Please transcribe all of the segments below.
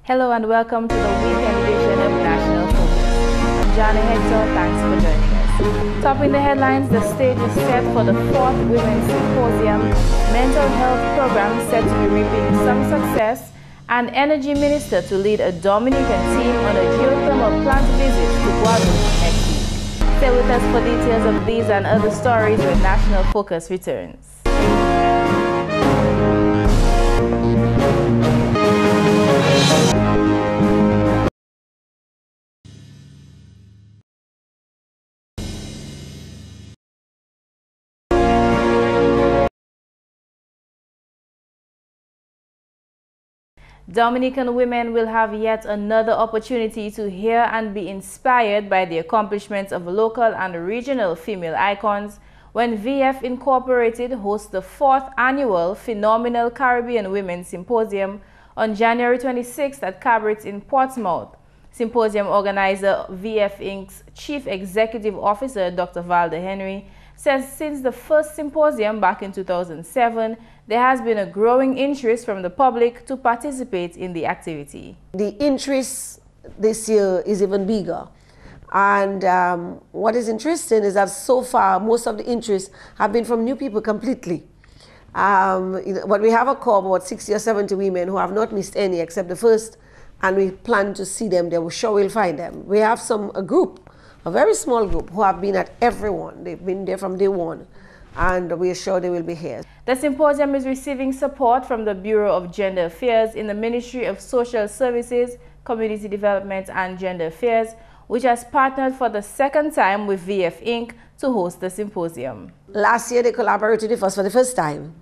Hello and welcome to the weekend edition of National Focus. I'm Jarna Hector, thanks for joining us. Topping the headlines, the stage is set for the 4th Women's Symposium, mental health program set to be reaping some success, and Energy Minister to lead a Dominican team on a geothermal plant visit to Guadeloupe next week. Stay with us for details of these and other stories when National Focus returns. Dominican women will have yet another opportunity to hear and be inspired by the accomplishments of local and regional female icons when VF Incorporated hosts the 4th annual Phenomenal Caribbean Women's Symposium on January 26th at Cabarets in Portsmouth. Symposium organizer VF Inc.'s Chief Executive Officer Dr. Valda Henry says since the first symposium back in 2007, there has been a growing interest from the public to participate in the activity. The interest this year is even bigger. And what is interesting is that so far, most of the interest have been from new people completely. But we have a core of about 60 or 70 women who have not missed any except the first, and we plan to see them there. We're sure we'll find them. We have a group, a very small group, who have been at everyone. They've been there from day one, and we're sure they will be here. The symposium is receiving support from the Bureau of Gender Affairs in the Ministry of Social Services, Community Development and Gender Affairs, which has partnered for the 2nd time with VF Inc. to host the symposium. Last year they collaborated with us for the first time.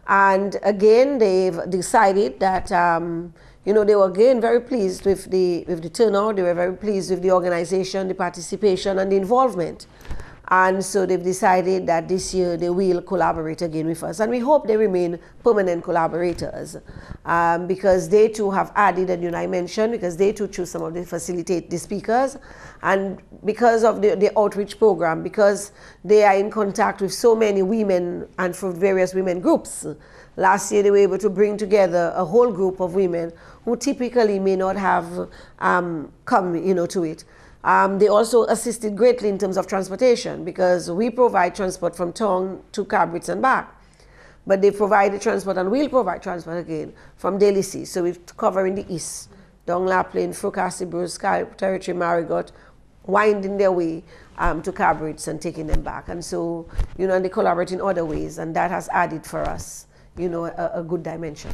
And again, they've decided that, they were again very pleased with the turnout. They were very pleased with the organization, the participation and the involvement. And so they've decided that this year they will collaborate again with us. And we hope they remain permanent collaborators because they too have added a new dimension, because they too choose some of the facilitate the speakers. And because of the outreach program, because they are in contact with so many women and from various women groups. Last year they were able to bring together a whole group of women who typically may not have come to it. They also assisted greatly in terms of transportation because we provide transport from town to Cabarets and back. But they provide the transport and we'll provide transport again from Daly Sea. So we're covering the east, down La Plaine, Frocassi, Bruce, Territory, Marigot, winding their way to Cabarets and taking them back. And so, and they collaborate in other ways, and that has added for us, a good dimension.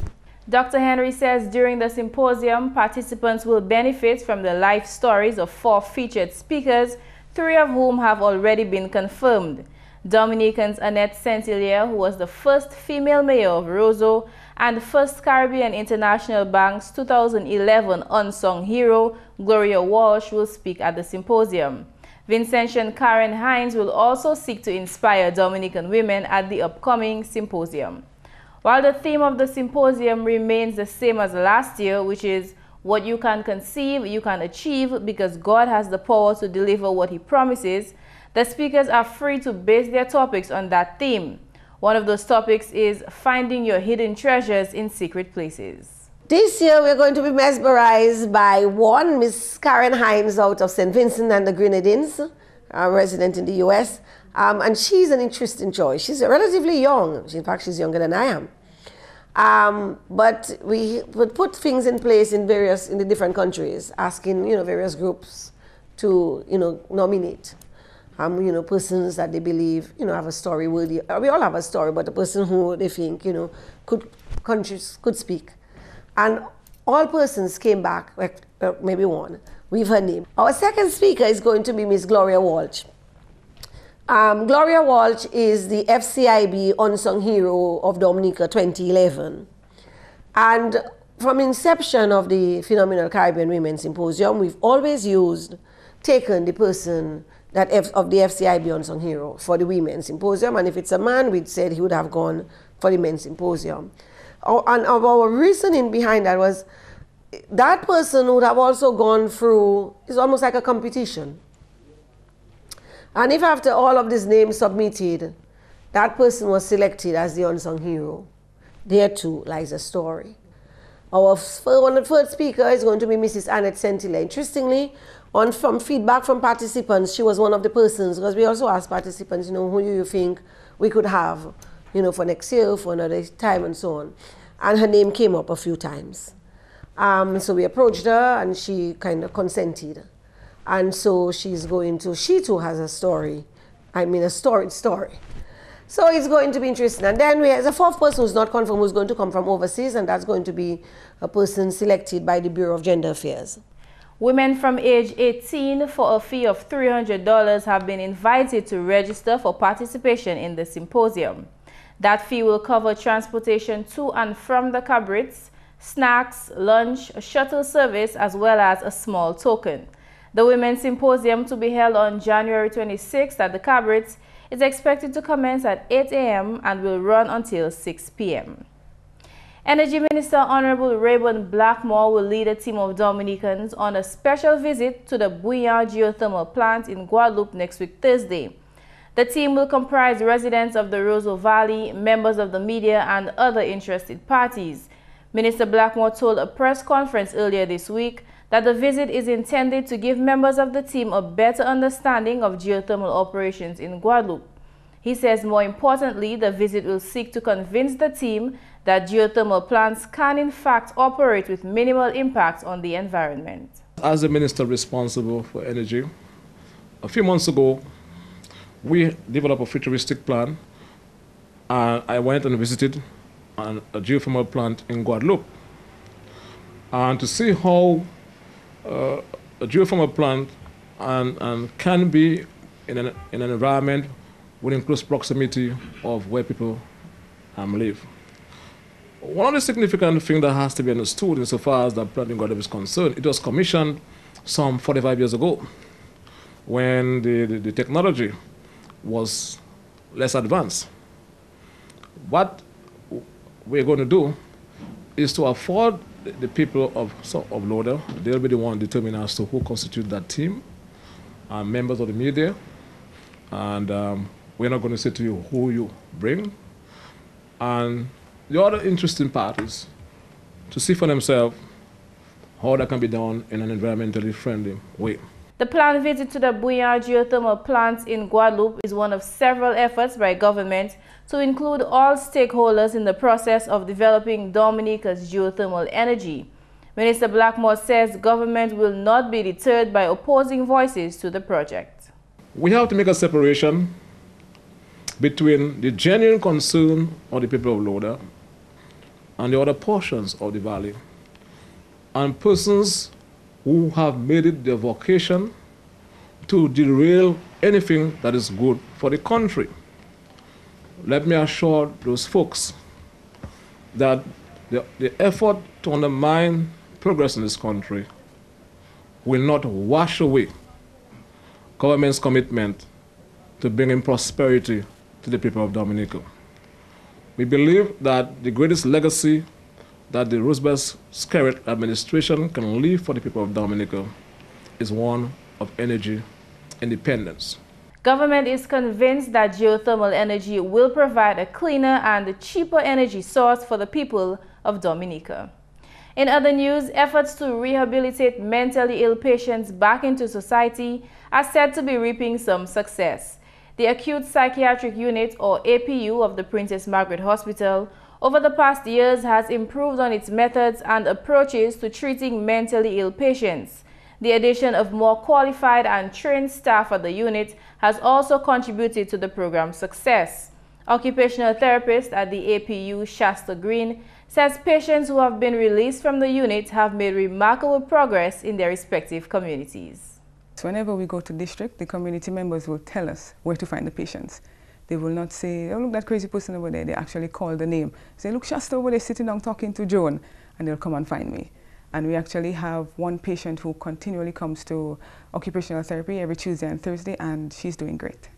Dr. Henry says during the symposium, participants will benefit from the life stories of 4 featured speakers, 3 of whom have already been confirmed. Dominicans Annette Saint-Hilaire, who was the first female mayor of Roseau, and First Caribbean International Bank's 2011 unsung hero, Gloria Walsh, will speak at the symposium. Vincentian Karen Hines will also seek to inspire Dominican women at the upcoming symposium. While the theme of the symposium remains the same as last year, which is what you can conceive, you can achieve because God has the power to deliver what He promises, the speakers are free to base their topics on that theme. One of those topics is finding your hidden treasures in secret places. This year we're going to be mesmerized by one Miss Karen Hines out of St. Vincent and the Grenadines, a resident in the US. And she's an interesting choice. She's relatively young. In fact, she's younger than I am. But we would put things in place in the different countries, asking, various groups to, nominate, persons that they believe, have a story worthy. We all have a story, but a person who they think, could speak. And all persons came back, maybe one, with her name. Our second speaker is going to be Miss Gloria Walsh. Gloria Walsh is the FCIB Unsung Hero of Dominica 2011. And from inception of the Phenomenal Caribbean Women's Symposium, we've always taken the person of the FCIB Unsung Hero for the Women's Symposium. And if it's a man, we'd said he would have gone for the Men's Symposium. And our reasoning behind that was that person would have also gone through, it's almost like a competition. And if after all of these names submitted, that person was selected as the unsung hero, there too lies a story. One of the first speaker is going to be Mrs. Annette Sentile. Interestingly, from feedback from participants, she was one of the persons, because we also asked participants, who you think we could have, for next year, for another time, and so on. And her name came up a few times. So we approached her, and she kind of consented. And so she too has a story. I mean, a storied story. So it's going to be interesting. And then there's a fourth person who's not confirmed, who's going to come from overseas, and that's going to be a person selected by the Bureau of Gender Affairs. Women from age 18 for a fee of $300 have been invited to register for participation in the symposium. That fee will cover transportation to and from the cabarets, snacks, lunch, a shuttle service, as well as a small token. The Women's Symposium, to be held on January 26th at the cabarets, is expected to commence at 8 a.m. and will run until 6 p.m. Energy Minister Honorable Rayburn Blackmore will lead a team of Dominicans on a special visit to the Bouillon geothermal plant in Guadeloupe next week, Thursday. The team will comprise residents of the Roseau Valley, members of the media, and other interested parties. Minister Blackmore told a press conference earlier this week that the visit is intended to give members of the team a better understanding of geothermal operations in Guadeloupe. He says, more importantly, the visit will seek to convince the team that geothermal plants can in fact operate with minimal impact on the environment. As the minister responsible for energy, a few months ago, we developed a futuristic plan, and I went and visited a geothermal plant in Guadeloupe, and to see how a geothermal plant can be in an environment within close proximity of where people live. One of the significant things that has to be understood insofar as the plant in Guadeloupe is concerned, it was commissioned some 45 years ago when the technology was less advanced. What we're going to do is to afford the people of Loda, they'll be the one determining as to who constitute that team, members of the media, and we're not going to say to you who you bring. And the other interesting part is to see for themselves how that can be done in an environmentally friendly way. The planned visit to the Bouillon geothermal plant in Guadeloupe is one of several efforts by government to include all stakeholders in the process of developing Dominica's geothermal energy. Minister Blackmore says government will not be deterred by opposing voices to the project. We have to make a separation between the genuine concern of the people of Loda and the other portions of the valley, and persons who have made it their vocation to derail anything that is good for the country. Let me assure those folks that the effort to undermine progress in this country will not wash away government's commitment to bringing prosperity to the people of Dominica. We believe that the greatest legacy that the Roosevelt Skerritt administration can leave for the people of Dominica is one of energy independence. Government is convinced that geothermal energy will provide a cleaner and cheaper energy source for the people of Dominica. In other news, efforts to rehabilitate mentally ill patients back into society are said to be reaping some success. The Acute Psychiatric Unit, or APU, of the Princess Margaret Hospital over the past years has improved on its methods and approaches to treating mentally ill patients. The addition of more qualified and trained staff at the unit has also contributed to the program's success. Occupational therapist at the APU, Shasta Green, says patients who have been released from the unit have made remarkable progress in their respective communities. So whenever we go to district, the community members will tell us where to find the patients. They will not say, oh, look, that crazy person over there. They actually call the name. Say, look, Shasta over there sitting down talking to Joan, and they'll come and find me. And we actually have one patient who continually comes to occupational therapy every Tuesday and Thursday, and she's doing great.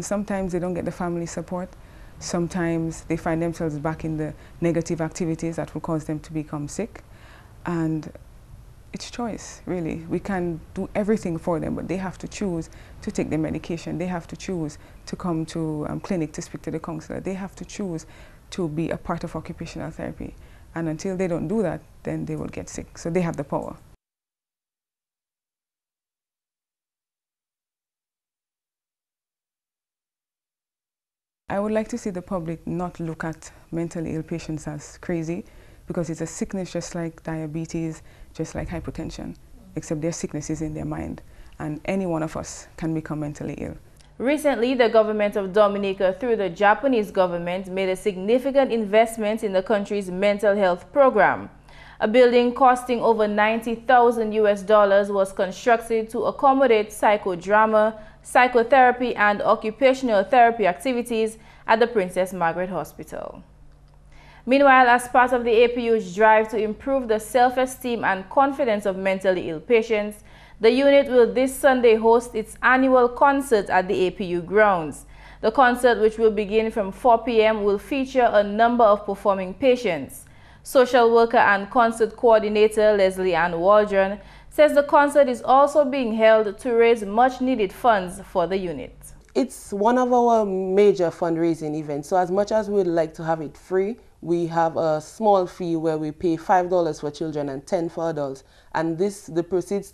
Sometimes they don't get the family support. Sometimes they find themselves back in the negative activities that will cause them to become sick. And it's choice, really. We can do everything for them, but they have to choose to take their medication. They have to choose to come to clinic to speak to the counselor. They have to choose to be a part of occupational therapy. And until they don't do that, then they will get sick. So they have the power. I would like to see the public not look at mentally ill patients as crazy, because it's a sickness just like diabetes, just like hypertension, except their sickness is in their mind. And any one of us can become mentally ill. Recently, the government of Dominica, through the Japanese government, made a significant investment in the country's mental health program. A building costing over $90,000 was constructed to accommodate psychodrama, psychotherapy, and occupational therapy activities at the Princess Margaret Hospital. Meanwhile, as part of the APU's drive to improve the self-esteem and confidence of mentally ill patients, the unit will this Sunday host its annual concert at the APU grounds. The concert, which will begin from 4 p.m., will feature a number of performing patients. Social worker and concert coordinator Leslie Ann Waldron says the concert is also being held to raise much-needed funds for the unit. It's one of our major fundraising events, so as much as we'd like to have it free, we have a small fee where we pay $5 for children and $10 for adults. And the proceeds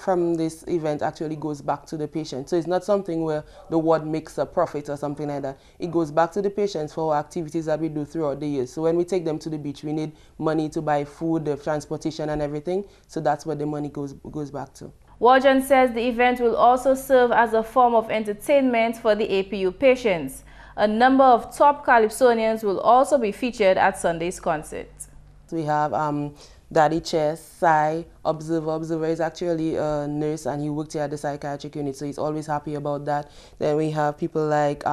from this event actually goes back to the patient. So it's not something where the ward makes a profit or something like that. It goes back to the patients for our activities that we do throughout the year. So when we take them to the beach, we need money to buy food, the transportation and everything. So that's where the money goes back to. Waldron says the event will also serve as a form of entertainment for the APU patients. A number of top Calypsonians will also be featured at Sunday's concert. We have Daddy Chess, Sai, Observer. Observer is actually a nurse and he worked here at the psychiatric unit, so he's always happy about that. Then we have people like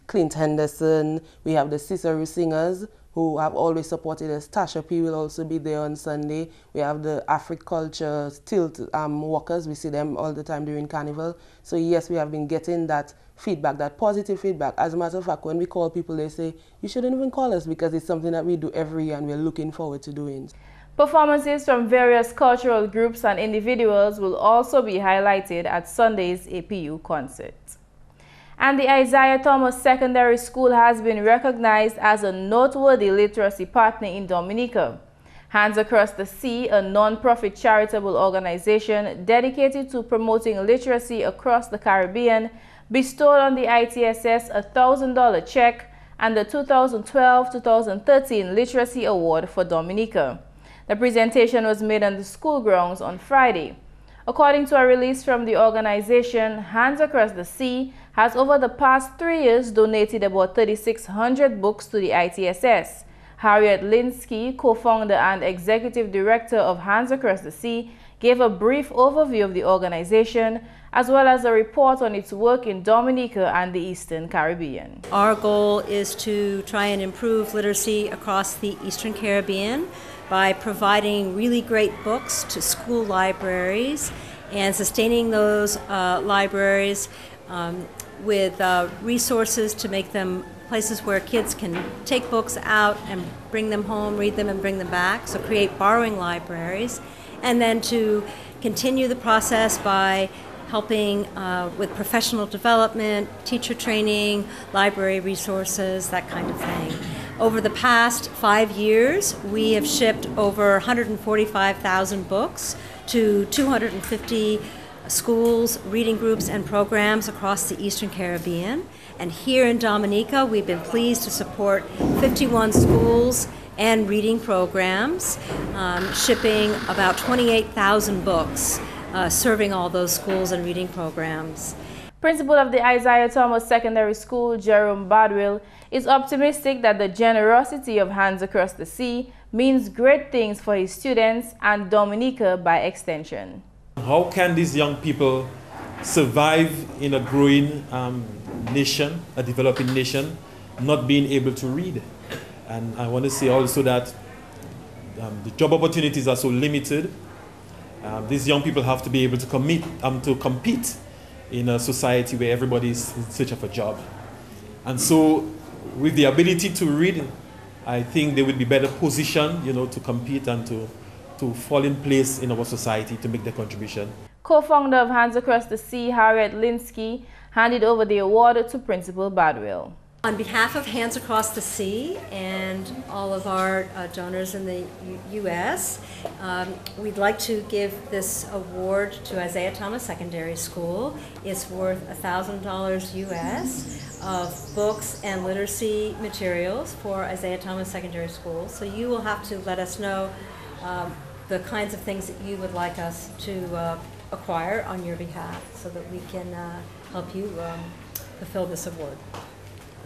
Clint Henderson. We have the Cicero Singers, who have always supported us. Tasha P will also be there on Sunday. We have the Africulture Tilt walkers. We see them all the time during Carnival. So yes, we have been getting that feedback, that positive feedback. As a matter of fact, when we call people, they say, you shouldn't even call us because it's something that we do every year and we're looking forward to doing. Performances from various cultural groups and individuals will also be highlighted at Sunday's APU concert. And the Isaiah Thomas Secondary School has been recognized as a noteworthy literacy partner in Dominica. Hands Across the Sea, a non-profit charitable organization dedicated to promoting literacy across the Caribbean, bestowed on the ITSS a $1,000 check and the 2012-2013 Literacy Award for Dominica. The presentation was made on the school grounds on Friday. According to a release from the organization, Hands Across the Sea has over the past 3 years donated about 3,600 books to the ITSS. Harriet Linsky, co-founder and executive director of Hands Across the Sea, gave a brief overview of the organization as well as a report on its work in Dominica and the Eastern Caribbean. Our goal is to try and improve literacy across the Eastern Caribbean by providing really great books to school libraries and sustaining those libraries with resources to make them places where kids can take books out and bring them home, read them and bring them back, so create borrowing libraries, and then to continue the process by helping with professional development, teacher training, library resources, that kind of thing. Over the past 5 years, we have shipped over 145,000 books to 250 schools, reading groups, and programs across the Eastern Caribbean. And here in Dominica, we've been pleased to support 51 schools and reading programs, shipping about 28,000 books, serving all those schools and reading programs. Principal of the Isaiah Thomas Secondary School, Jerome Badwell, is optimistic that the generosity of Hands Across the Sea means great things for his students and Dominica by extension. How can these young people survive in a growing nation, a developing nation, not being able to read? And I want to say also that the job opportunities are so limited. These young people have to be able to compete in a society where everybody is in search of a job. And so with the ability to read, I think they would be better positioned, to compete and to to fall in place in our society to make their contribution. Co-founder of Hands Across the Sea, Harriet Linsky, handed over the award to Principal Badwell. On behalf of Hands Across the Sea and all of our donors in the U.S., we'd like to give this award to Isaiah Thomas Secondary School. It's worth $1,000 U.S. of books and literacy materials for Isaiah Thomas Secondary School. So you will have to let us know the kinds of things that you would like us to acquire on your behalf so that we can help you fulfill this award.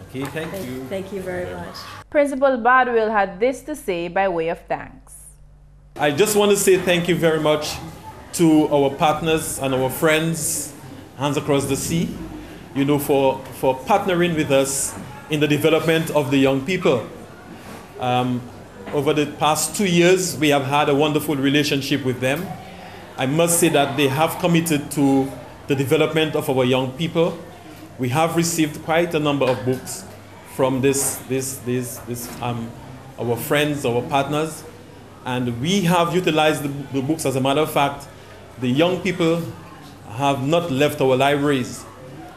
Okay, thank you. Thank you very much. Principal Badwell had this to say by way of thanks. I just want to say thank you very much to our partners and our friends, Hands Across the Sea, you know, for partnering with us in the development of the young people. Over the past 2 years, we have had a wonderful relationship with them. I must say that they have committed to the development of our young people. We have received quite a number of books from our friends, our partners, and we have utilized the books. As a matter of fact, the young people have not left our libraries,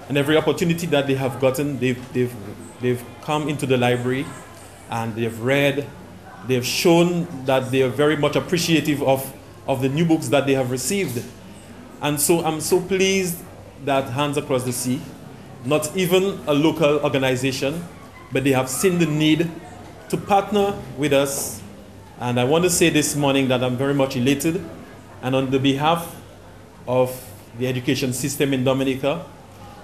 and every opportunity that they have gotten, they've come into the library and they've read. They've shown that they are very much appreciative of the new books that they have received. And so I'm so pleased that Hands Across the Sea, not even a local organization, but they have seen the need to partner with us. And I want to say this morning that I'm very much elated, and on the behalf of the education system in Dominica,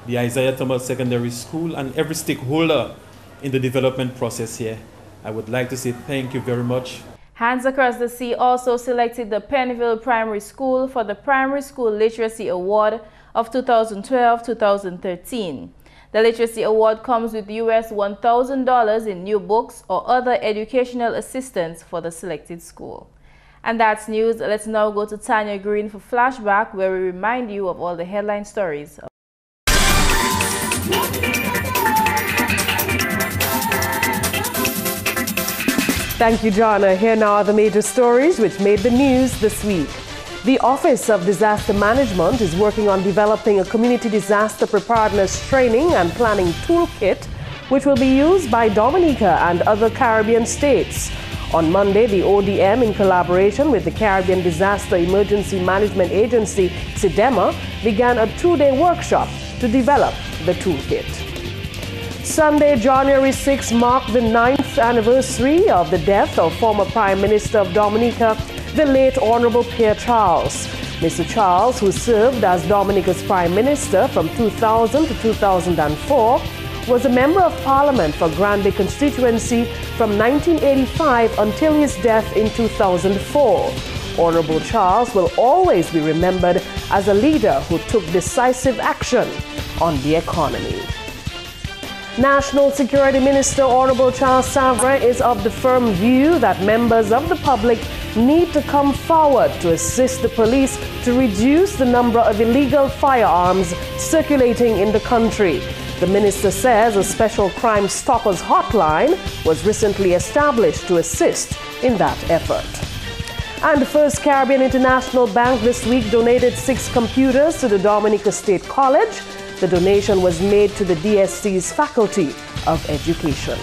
the Isaiah Thomas Secondary School, and every stakeholder in the development process here, I would like to say thank you very much. Hands Across the Sea also selected the Penville Primary School for the Primary School Literacy Award of 2012-2013. The Literacy Award comes with US $1,000 in new books or other educational assistance for the selected school. And that's news. Let's now go to Tarnia Green for Flashback, where we remind you of all the headline stories. Thank you, Jarna. Here now are the major stories which made the news this week. The Office of Disaster Management is working on developing a community disaster preparedness training and planning toolkit, which will be used by Dominica and other Caribbean states. On Monday, the ODM, in collaboration with the Caribbean Disaster Emergency Management Agency, CIDEMA, began a 2-day workshop to develop the toolkit. Sunday, January 6, marked the 9th anniversary of the death of former Prime Minister of Dominica, the late Honorable Pierre Charles. Mr. Charles, who served as Dominica's Prime Minister from 2000 to 2004, was a Member of Parliament for Granby constituency from 1985 until his death in 2004. Honorable Charles will always be remembered as a leader who took decisive action on the economy. National Security Minister Honorable Charles Savrin is of the firm view that members of the public need to come forward to assist the police to reduce the number of illegal firearms circulating in the country. The minister says a special crime stoppers hotline was recently established to assist in that effort. And the First Caribbean International Bank this week donated 6 computers to the Dominica State College. The donation was made to the DSC's Faculty of Education.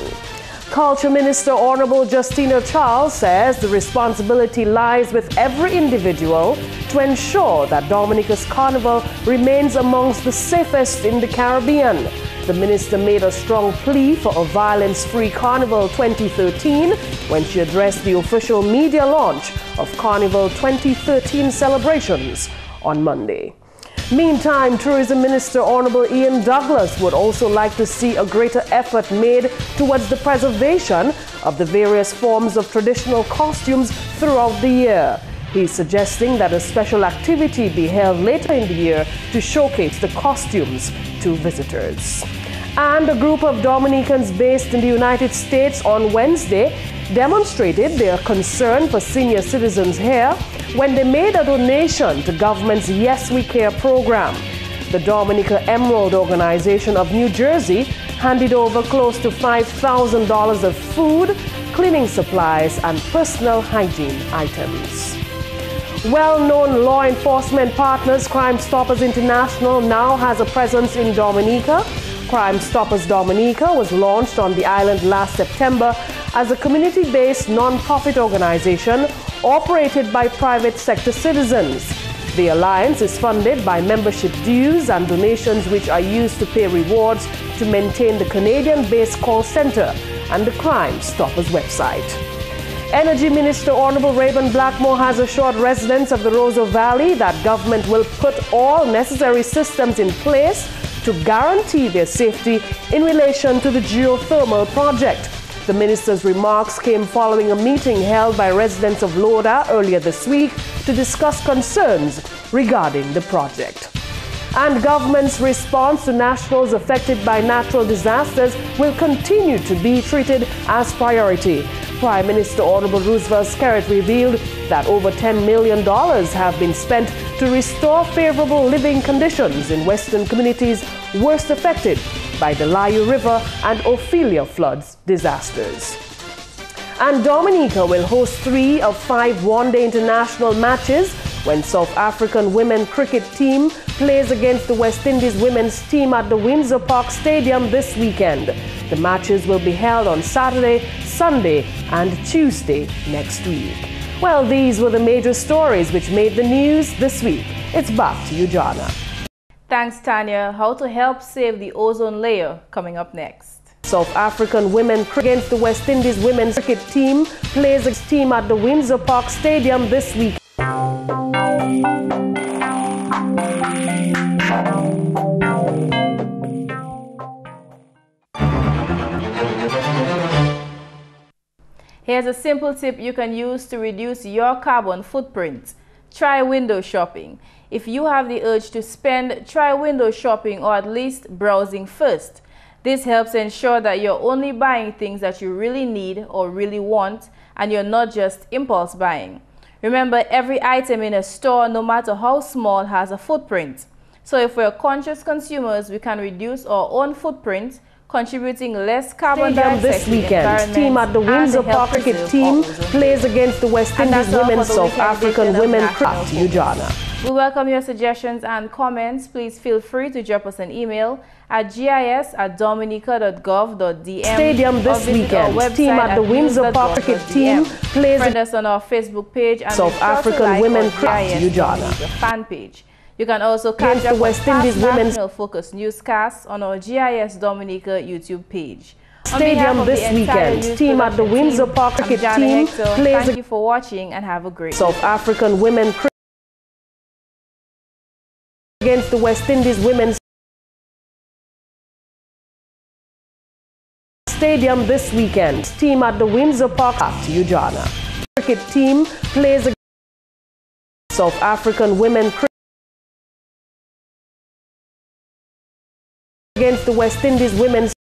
Culture Minister Honorable Justina Charles says the responsibility lies with every individual to ensure that Dominica's Carnival remains amongst the safest in the Caribbean. The minister made a strong plea for a violence-free Carnival 2013 when she addressed the official media launch of Carnival 2013 celebrations on Monday. Meantime, Tourism Minister Honorable Ian Douglas would also like to see a greater effort made towards the preservation of the various forms of traditional costumes throughout the year. He's suggesting that a special activity be held later in the year to showcase the costumes to visitors. And a group of Dominicans based in the United States on Wednesday demonstrated their concern for senior citizens here when they made a donation to government's Yes We Care program. The Dominica Emerald Organization of New Jersey handed over close to $5,000 of food, cleaning supplies, and personal hygiene items. Well-known law enforcement partners Crime Stoppers International now has a presence in Dominica. Crime Stoppers Dominica was launched on the island last September as a community-based non-profit organization operated by private sector citizens. The alliance is funded by membership dues and donations which are used to pay rewards to maintain the Canadian-based call center and the Crime Stoppers website. Energy Minister Honorable Rayburn Blackmore has assured residents of the Roseau Valley that government will put all necessary systems in place to guarantee their safety in relation to the geothermal project. The minister's remarks came following a meeting held by residents of Loda earlier this week to discuss concerns regarding the project. And government's response to nationals affected by natural disasters will continue to be treated as priority. Prime Minister Honorable Roosevelt Skerritt revealed that over $10 million have been spent to restore favorable living conditions in western communities worst affected by the Layu River and Ophelia floods disasters. And Dominica will host 3 of 5 one-day international matches when South African women cricket team plays against the West Indies women's team at the Windsor Park Stadium this weekend. The matches will be held on Saturday, Sunday, and Tuesday next week. Well, these were the major stories which made the news this week. It's back to you, Jarna. Thanks, Tanya. How to help save the ozone layer coming up next. South African women against the West Indies women's cricket team plays a team at the Windsor Park Stadium this week. Here's a simple tip you can use to reduce your carbon footprint. Try window shopping. If you have the urge to spend, try window shopping or at least browsing first. This helps ensure that you're only buying things that you really need or really want, and you're not just impulse buying. Remember, every item in a store, no matter how small, has a footprint. So if we're conscious consumers, we can reduce our own footprint, contributing less carbon dioxide this weekend. Team at the Windsor Park cricket team plays against the West Indies women's South African women cricket. To you, Jarna. We welcome your suggestions and comments. Please feel free to drop us an email at gis@dominica.gov.dm. Stadium this weekend. Team at the Windsor Park cricket team plays. Friend us on our Facebook page and South African women cricket. To you, Jarna. Fan page. You can also catch up West Indies women's focus newscasts on our GIS Dominica YouTube page. Stadium this weekend. Team at the Windsor Park cricket team plays. Thank you for watching and have a great South African women cricket against the West Indies women's. Stadium this weekend. Team at the Windsor Park. To you, Jarna. Cricket team plays. South African women cricket against the West Indies women's.